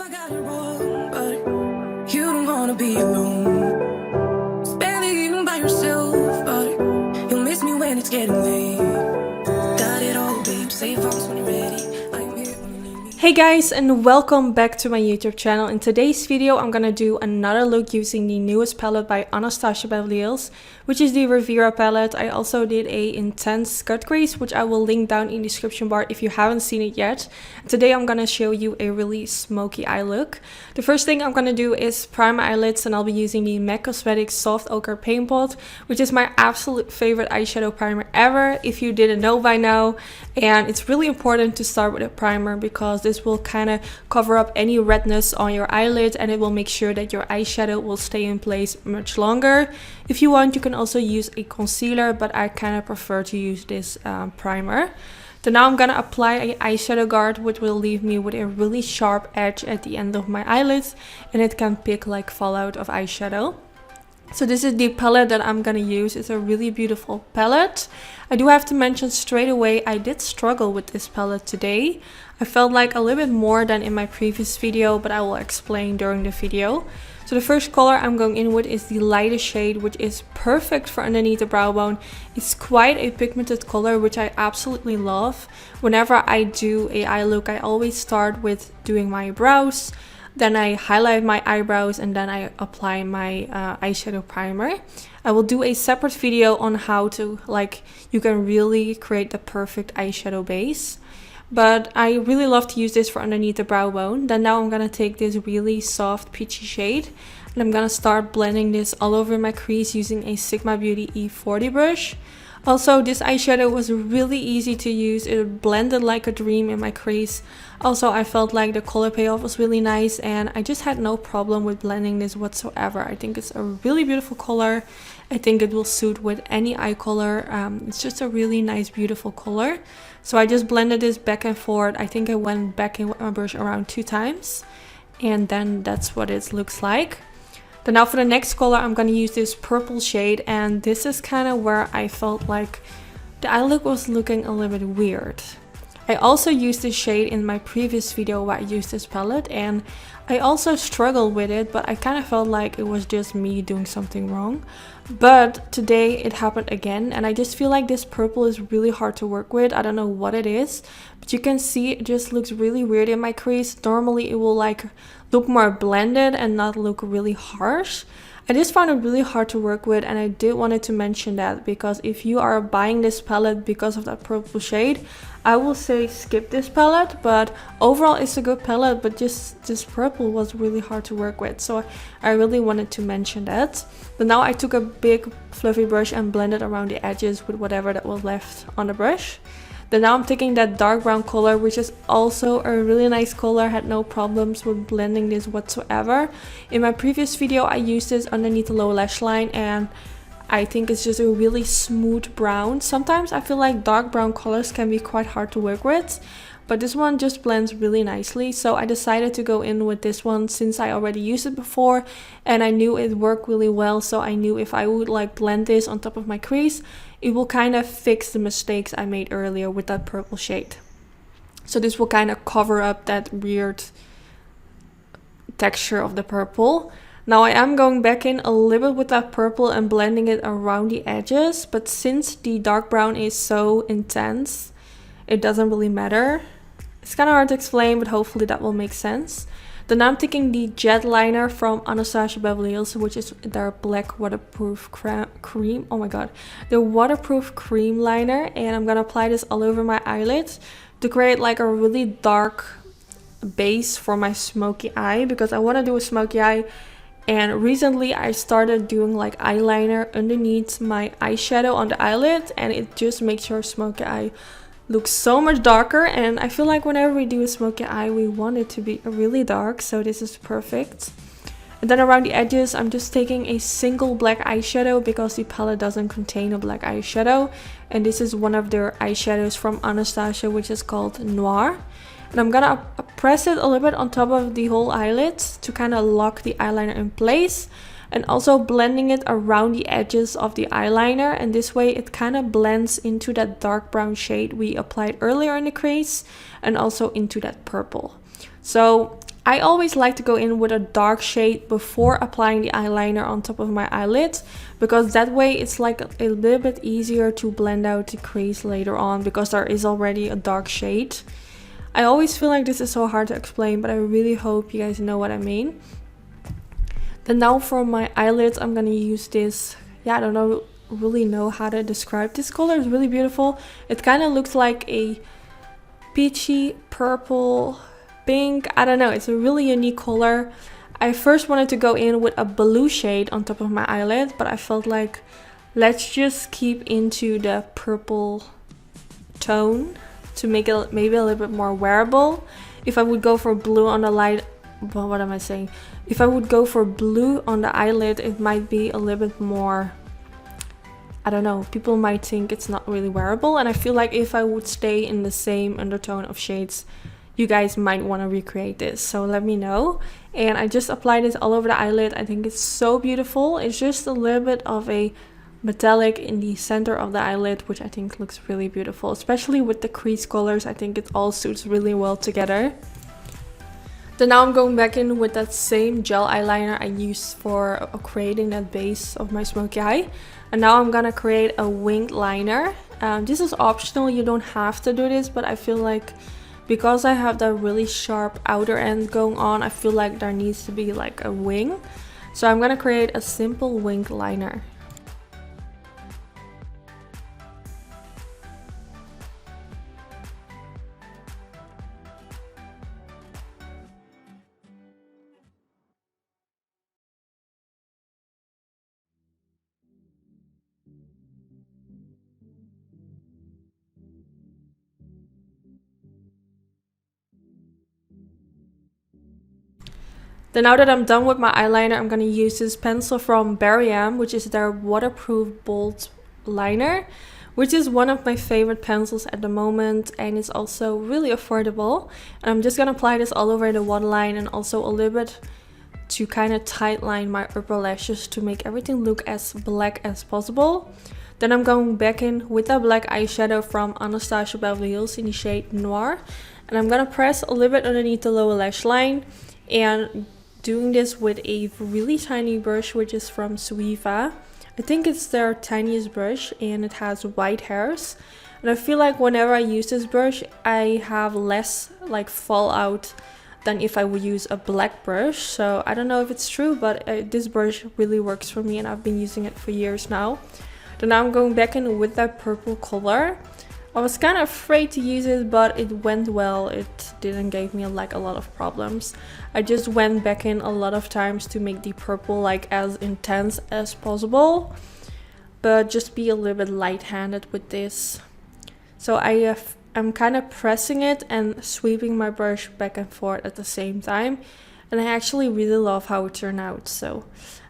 if I got it wrong, but you don't wanna be alone. Spend the evening by yourself, but you'll miss me when it's getting late. Got it all, babe. Save us when you're ready. I'm here when you need me. Hey guys, and welcome back to my YouTube channel. In today's video, I'm gonna do another look using the newest palette by Anastasia Beverly Hills, which is the Riviera palette. I also did a intense cut crease, which I will link down in the description bar if you haven't seen it yet. Today I'm gonna show you a really smoky eye look. The first thing I'm gonna do is prime my eyelids, and I'll be using the MAC Cosmetics Soft Ochre Paint Pot, which is my absolute favorite eyeshadow primer ever, if you didn't know by now. And it's really important to start with a primer because this will kind of cover up any redness on your eyelid, and it will make sure that your eyeshadow will stay in place much longer. If you want, you can also use a concealer, but I kind of prefer to use this primer. Then now I'm gonna apply an eyeshadow guard, which will leave me with a really sharp edge at the end of my eyelids, and it can pick like fallout of eyeshadow. So this is the palette that I'm gonna use. It's a really beautiful palette. I do have to mention straight away, I did struggle with this palette today. I felt like a little bit more than in my previous video, but I will explain during the video. So the first color I'm going in with is the lightest shade, which is perfect for underneath the brow bone. It's quite a pigmented color, which I absolutely love. Whenever I do a eye look, I always start with doing my brows. Then I highlight my eyebrows, and then I apply my eyeshadow primer. I will do a separate video on how to, you can really create the perfect eyeshadow base. But I really love to use this for underneath the brow bone. Then now I'm gonna take this really soft peachy shade, and I'm gonna start blending this all over my crease using a Sigma Beauty E40 brush. Also, this eyeshadow was really easy to use. It blended like a dream in my crease. Also, I felt like the color payoff was really nice, and I just had no problem with blending this whatsoever. I think it's a really beautiful color. I think it will suit with any eye color. It's just a really nice, beautiful color. So I just blended this back and forth. I think I went back in with my brush around 2 times, and then that's what it looks like. Then now for the next color, I'm going to use this purple shade, and this is kind of where I felt like the eye look was looking a little bit weird. I also used this shade in my previous video where I used this palette, and I also struggled with it, but I kind of felt like it was just me doing something wrong. But today it happened again, and I just feel like this purple is really hard to work with. I don't know what it is, but you can see it just looks really weird in my crease. Normally it will look more blended and not look really harsh. I just found it really hard to work with, and I did wanted to mention that because if you are buying this palette because of that purple shade, I will say skip this palette. But overall it's a good palette, but just this purple was really hard to work with, so I really wanted to mention that. But now I took a big fluffy brush and blended around the edges with whatever that was left on the brush. Then now I'm taking that dark brown color, which is also a really nice color. I had no problems with blending this whatsoever. In my previous video, I used this underneath the lower lash line, and I think it's just a really smooth brown. Sometimes I feel like dark brown colors can be quite hard to work with, but this one just blends really nicely. So I decided to go in with this one since I already used it before, and I knew it worked really well. So I knew if I would blend this on top of my crease, it will kind of fix the mistakes I made earlier with that purple shade. So this will kind of cover up that weird texture of the purple. Now I am going back in a little bit with that purple and blending it around the edges, but since the dark brown is so intense, it doesn't really matter. It's kind of hard to explain, but hopefully that will make sense. Then I'm taking the jet liner from Anastasia Beverly Hills, which is their black waterproof cream. Oh my god, the waterproof cream liner, and I'm gonna apply this all over my eyelids to create like a really dark base for my smoky eye, because I want to do a smoky eye. And recently I started doing eyeliner underneath my eyeshadow on the eyelid, and it just makes your smoky eye looks so much darker. And I feel like whenever we do a smoky eye, we want it to be really dark, so this is perfect. And then around the edges, I'm just taking a single black eyeshadow because the palette doesn't contain a black eyeshadow, and this is one of their eyeshadows from Anastasia, which is called Noir. And I'm gonna press it a little bit on top of the whole eyelid to kind of lock the eyeliner in place, and also blending it around the edges of the eyeliner, and this way it kind of blends into that dark brown shade we applied earlier in the crease, and also into that purple. So I always like to go in with a dark shade before applying the eyeliner on top of my eyelids, because that way it's like a little bit easier to blend out the crease later on, because there is already a dark shade. I always feel like this is so hard to explain, but I really hope you guys know what I mean. Then now for my eyelids, I'm gonna use this, yeah, I don't really know how to describe this color. It's really beautiful. It kind of looks like a peachy purple pink, I don't know, it's a really unique color. I first wanted to go in with a blue shade on top of my eyelid, but I felt like let's just keep into the purple tone to make it maybe a little bit more wearable. If I would go for blue on the light, well, what am I saying? If I would go for blue on the eyelid, it might be a little bit more, I don't know, people might think it's not really wearable, and I feel like if I would stay in the same undertone of shades, you guys might want to recreate this, so let me know. And I just applied this all over the eyelid. I think it's so beautiful. It's just a little bit of a metallic in the center of the eyelid, which I think looks really beautiful, especially with the crease colors. I think it all suits really well together. Then now I'm going back in with that same gel eyeliner I used for creating that base of my smoky eye, and now I'm gonna create a winged liner. This is optional, you don't have to do this, but I feel like because I have that really sharp outer end going on, I feel like there needs to be like a wing. So I'm gonna create a simple winged liner. Then now that I'm done with my eyeliner, I'm going to use this pencil from Perversion, which is their waterproof bold liner, which is one of my favorite pencils at the moment, and it's also really affordable. And I'm just going to apply this all over the waterline and also a little bit to kind of tight line my upper lashes to make everything look as black as possible. Then I'm going back in with a black eyeshadow from Anastasia Beverly Hills in the shade Noir, and I'm going to press a little bit underneath the lower lash line, and doing this with a really tiny brush, which is from Suiva. I think it's their tiniest brush, and it has white hairs, and I feel like whenever I use this brush I have less like fallout than if I would use a black brush. So I don't know if it's true, but this brush really works for me, and I've been using it for years now. Then now I'm going back in with that purple color. I was kind of afraid to use it, but it went well. It didn't give me like a lot of problems. I just went back in a lot of times to make the purple like as intense as possible, but just be a little bit light-handed with this. So I'm kind of pressing it and sweeping my brush back and forth at the same time, and I actually really love how it turned out. So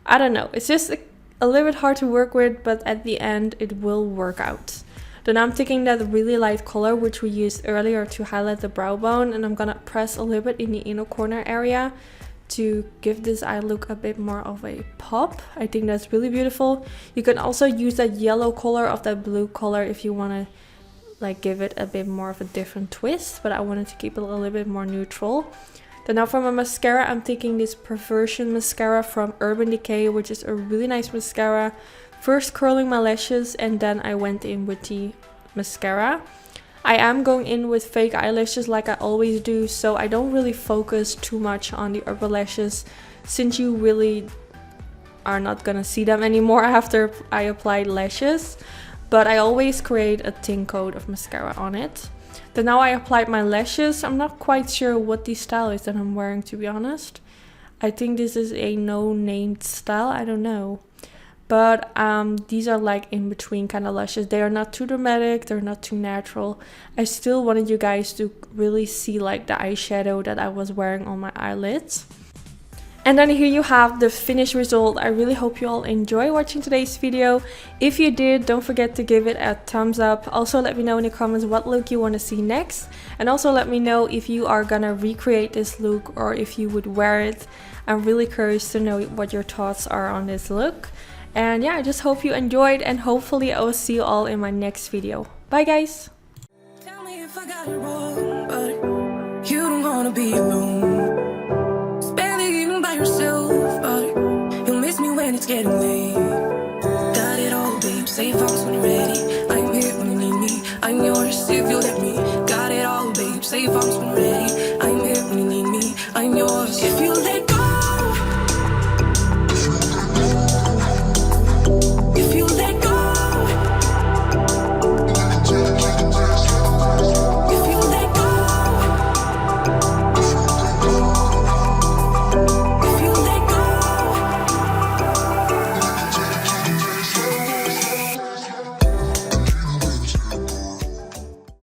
I don't know, it's just a little bit hard to work with, but at the end it will work out. Then I'm taking that really light color which we used earlier to highlight the brow bone, and I'm gonna press a little bit in the inner corner area to give this eye look a bit more of a pop. I think that's really beautiful. You can also use that yellow color of that blue color if you want to like give it a bit more of a different twist, but I wanted to keep it a little bit more neutral. Then now for my mascara, I'm taking this Perversion mascara from Decay, which is a really nice mascara. First curling my lashes, and then I went in with the mascara. I am going in with fake eyelashes like I always do, so I don't really focus too much on the upper lashes, since you really are not gonna see them anymore after I applied lashes. But I always create a thin coat of mascara on it. Then now I applied my lashes. I'm not quite sure what the style is that I'm wearing, to be honest. I think this is a no-named style, I don't know. But these are like in between kind of lashes. They are not too dramatic, they're not too natural. I still wanted you guys to really see like the eyeshadow that I was wearing on my eyelids. And then here you have the finished result. I really hope you all enjoy watching today's video. If you did, don't forget to give it a thumbs up. Also let me know in the comments what look you want to see next. And also let me know if you are gonna recreate this look or if you would wear it. I'm really curious to know what your thoughts are on this look. And yeah, I just hope you enjoyed, and hopefully I will see you all in my next video. Bye guys! Tell me if I got it wrong, but you don't wanna be alone.